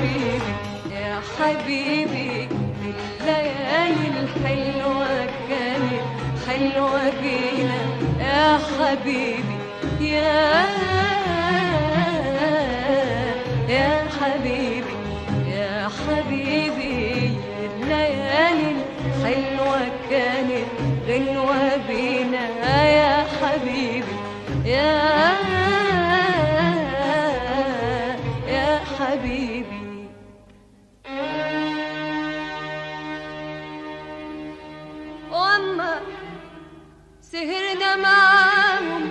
حبيبي يا حبيبي، الليالي الحلوة كانت حلوة بينا يا حبيبي، يا حبيبي يا حبيبي، الليالي الحلوة كانت غنوة بينا يا حبيبي، يا حبيبي. وأما سهرنا معاهم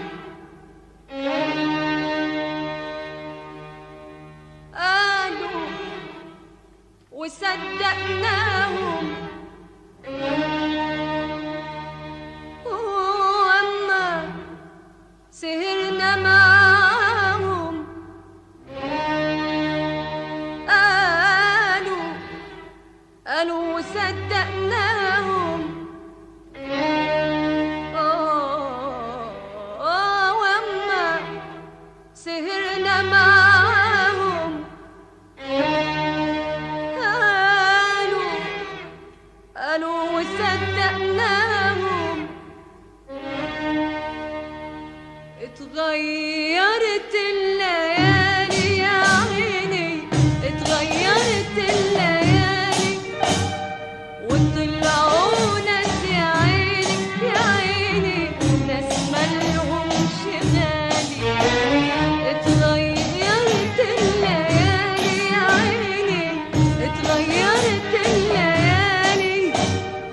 قالوا وصدقناهم، وأما سهرنا معاهم قالوا وصدقناهم، وأما سهرنا معاهم قالوا وصدقناهم. اتغيرت الليالي يا عيني، اتغيرت الليالي، وطلعوا ناس يا عيني يا عيني، ناس مالهمش غالي. اتغيرت الليالي يا عيني، اتغيرت الليالي،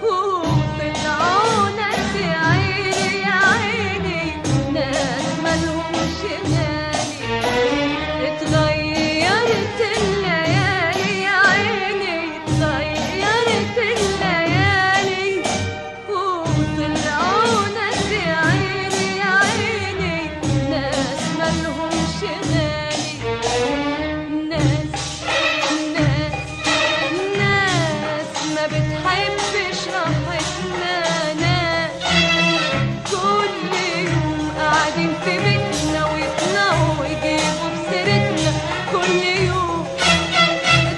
وطلعوا ناس يا عيني يا عيني، ناس مالهمش غالي. اتغيرت الليالي يا عيني، اتغيرت الليالي، وطلعوا ناس يا عيني يا عيني، ناس مالهمش غالي. ناس ما بتحبش راحتنا، ناس كل يوم قاعدين في بيتنا ويطلعوا ويجيبوا بسيرتنا. كل يوم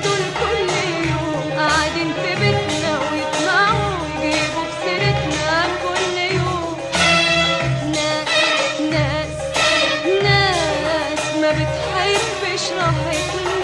دول كل يوم قاعدين في بيتنا ويطلعوا ويجيبوا بسيرتنا. كل يوم ناس ما بتحبش راحتنا،